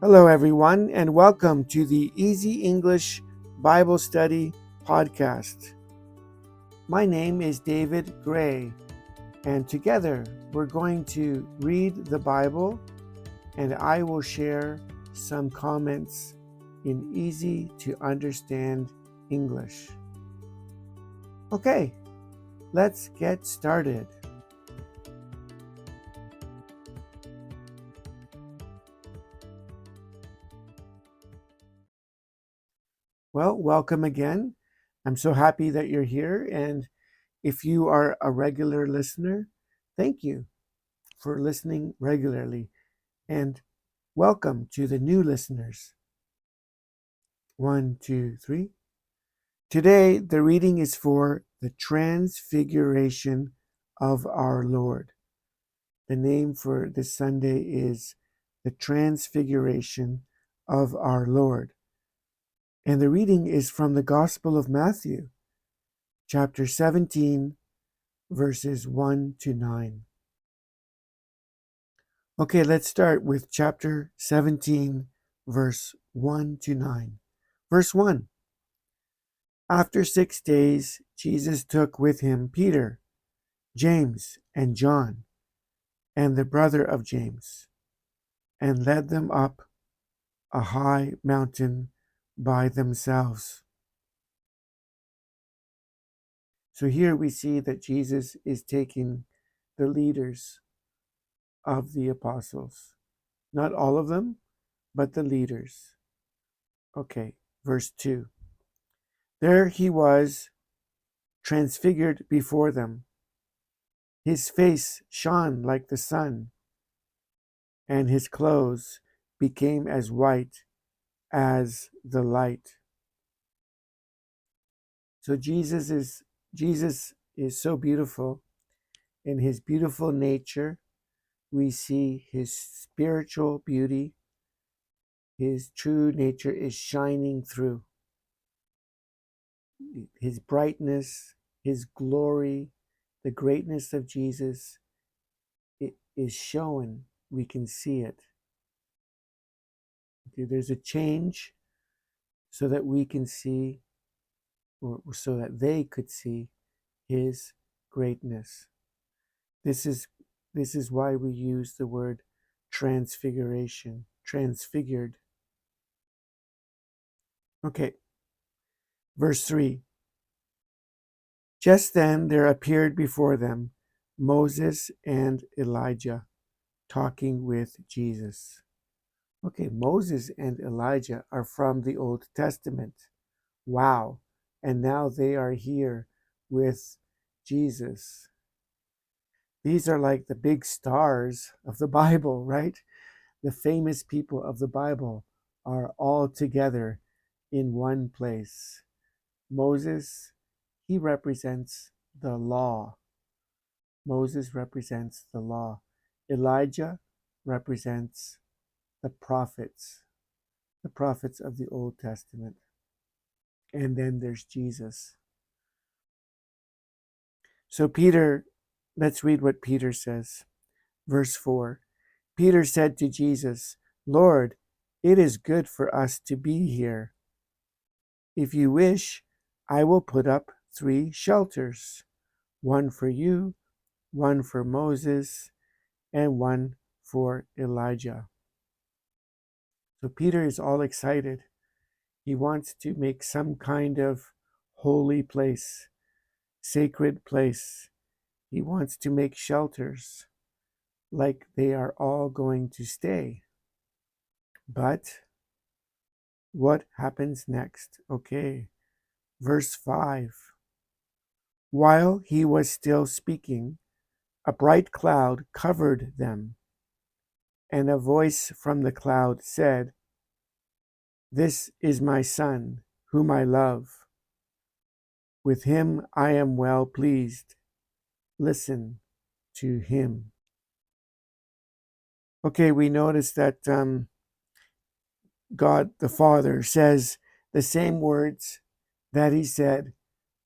Hello, everyone, and welcome to the Easy English Bible Study Podcast. My name is David Gray, and together we're going to read the Bible, and I will share some comments in easy to understand English. Okay, let's get started. Well, welcome again. I'm so happy that you're here. And if you are a regular listener, thank you for listening regularly. And welcome to the new listeners. 1, 2, 3. Today, the reading is for the Transfiguration of our Lord. The name for this Sunday is the Transfiguration of our Lord. And the reading is from the Gospel of Matthew, chapter 17, verses 1 to 9. Okay, let's start with chapter 17, verse 1 to 9. Verse 1. After 6 days, Jesus took with him Peter, James, and John, and the brother of James, and led them up a high mountain by themselves. So here we see that Jesus is taking the leaders of the apostles. Not all of them, but the leaders. Okay, verse 2. There he was, transfigured before them. His face shone like the sun, and his clothes became as white as the light. So Jesus is so beautiful. In his beautiful nature, we see his spiritual beauty. His true nature is shining through. His brightness, his glory, the greatness of Jesus, it is shown. We can see it. Okay, there's a change so that we can see, or so that they could see his greatness. This is why we use the word transfiguration, transfigured. Okay, verse 3. Just then there appeared before them Moses and Elijah talking with Jesus. Okay, Moses and Elijah are from the Old Testament. Wow. And now they are here with Jesus. These are like the big stars of the Bible, right? The famous people of the Bible are all together in one place. Moses, he represents the law. Moses represents the law. Elijah represents the prophets of the Old Testament. And then there's Jesus. So Peter, let's read what Peter says. Verse 4. Peter said to Jesus, Lord, it is good for us to be here. If you wish, I will put up 3 shelters, one for you, one for Moses, and one for Elijah. So Peter is all excited. He wants to make some kind of holy place, sacred place. He wants to make shelters like they are all going to stay. But what happens next? Okay, verse 5. While he was still speaking, a bright cloud covered them, and a voice from the cloud said, This is my Son, whom I love. With him I am well pleased. Listen to him. Okay, we notice that God the Father says the same words that he said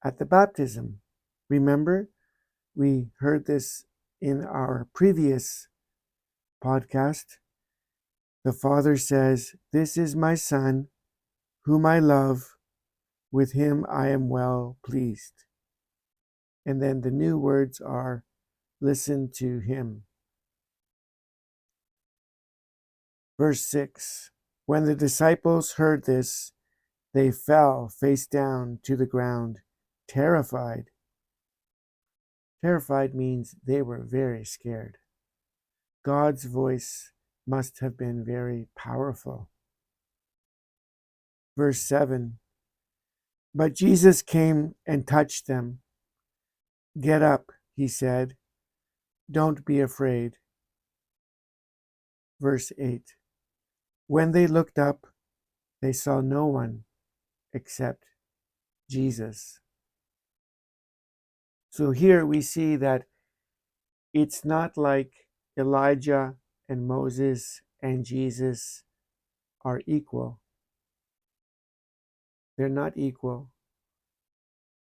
at the baptism. Remember, we heard this in our previous podcast. The Father says, "This is my Son, whom I love. With him I am well pleased." And then the new words are, "Listen to him." Verse 6. When the disciples heard this, they fell face down to the ground, terrified. Terrified means they were very scared. God's voice must have been very powerful. Verse 7. But Jesus came and touched them. "Get up," he said. "Don't be afraid." Verse 8. When they looked up, they saw no one except Jesus. So here we see that it's not like Elijah and Moses and Jesus are equal. They're not equal.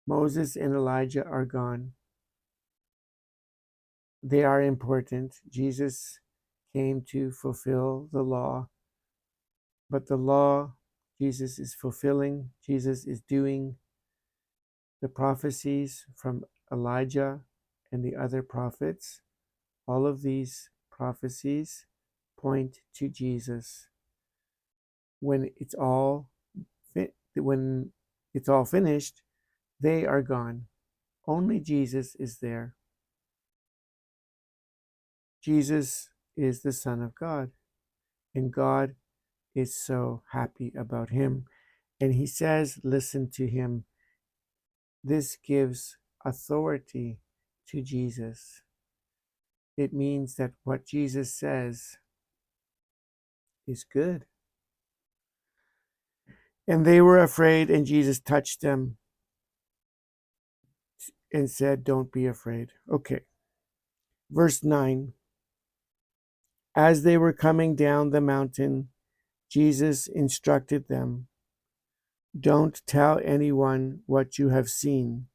Moses and Elijah are gone. They are important. Jesus came to fulfill the law, but the law Jesus is fulfilling. Jesus is doing the prophecies from Elijah and the other prophets. All of these prophecies point to Jesus. When it's all finished, they are gone. Only Jesus is there. Jesus is the Son of God, and God is so happy about him. And he says, "Listen to him." This gives authority to Jesus. It means that what Jesus says is good. And they were afraid, and Jesus touched them and said, "Don't be afraid." Okay. Verse 9. As they were coming down the mountain, Jesus instructed them, "Don't tell anyone what you have seen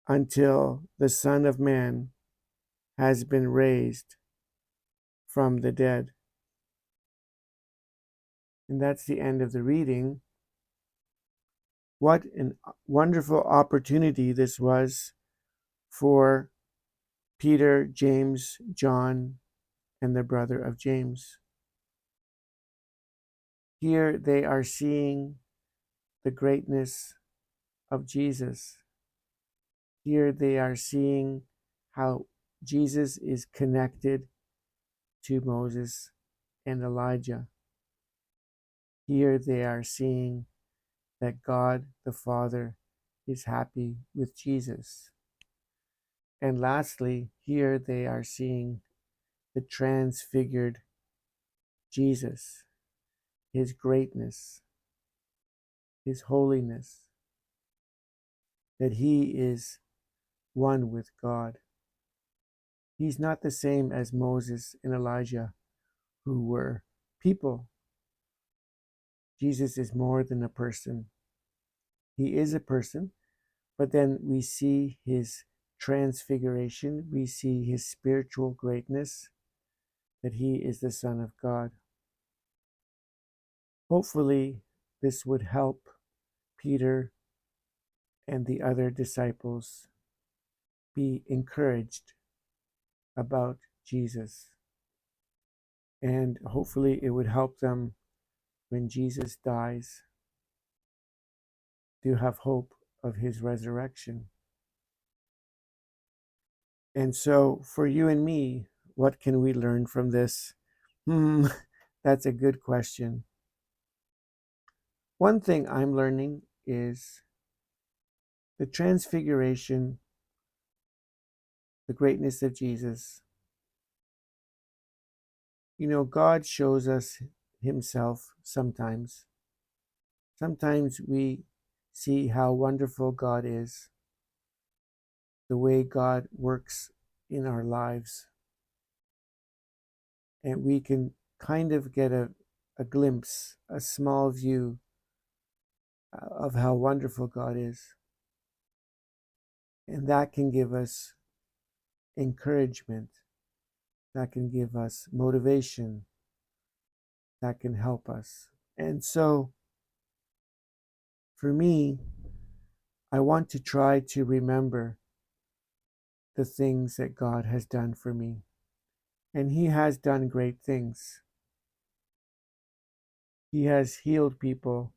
until the Son of Man has been raised from the dead." And that's the end of the reading. What a wonderful opportunity this was for Peter, James, John, and the brother of James. Here they are seeing the greatness of Jesus. Here they are seeing how Jesus is connected to Moses and Elijah. Here they are seeing that God the Father is happy with Jesus. And lastly, here they are seeing the transfigured Jesus, his greatness, his holiness, that he is one with God. He's not the same as Moses and Elijah, who were people. Jesus is more than a person. He is a person, but then we see his transfiguration, we see his spiritual greatness, that he is the Son of God. Hopefully, this would help Peter and the other disciples be encouraged about Jesus. And hopefully, it would help them when Jesus dies to have hope of his resurrection. And so, for you and me, what can we learn from this? That's a good question. One thing I'm learning is the transfiguration, the greatness of Jesus. You know, God shows us himself sometimes. Sometimes we see how wonderful God is, the way God works in our lives. And we can kind of get a glimpse, a small view of how wonderful God is. And that can give us encouragement. That can give us motivation that can help us. And so, for me, I want to try to remember the things that God has done for me. And He has done great things. He has healed people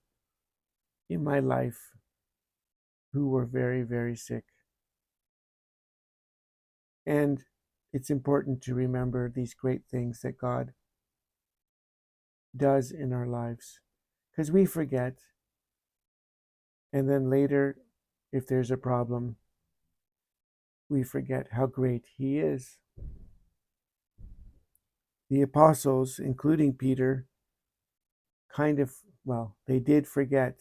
in my life who were very, very sick. And it's important to remember these great things that God does in our lives, because we forget. And then later, if there's a problem, we forget how great He is. The apostles, including Peter, they did forget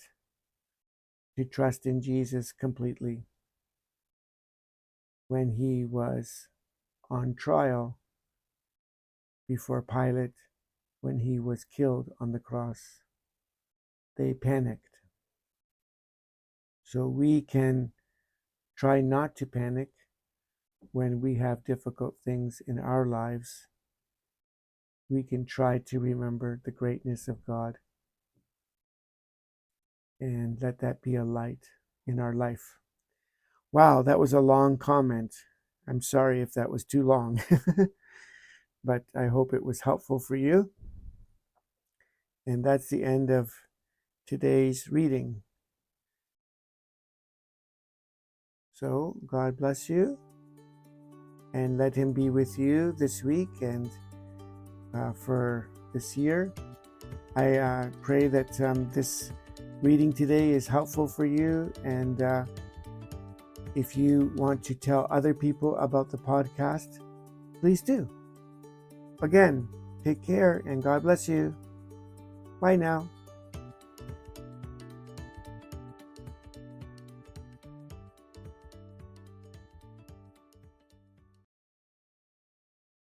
to trust in Jesus completely when He was on trial before Pilate, when He was killed on the cross. They panicked. So we can try not to panic when we have difficult things in our lives. We can try to remember the greatness of God and let that be a light in our life. Wow, that was a long comment. I'm sorry if that was too long, but I hope it was helpful for you. And that's the end of today's reading. So God bless you, and let Him be with you this week and for this year. I pray that this reading today is helpful for you, and if you want to tell other people about the podcast, please do. Again, take care and God bless you. Bye now.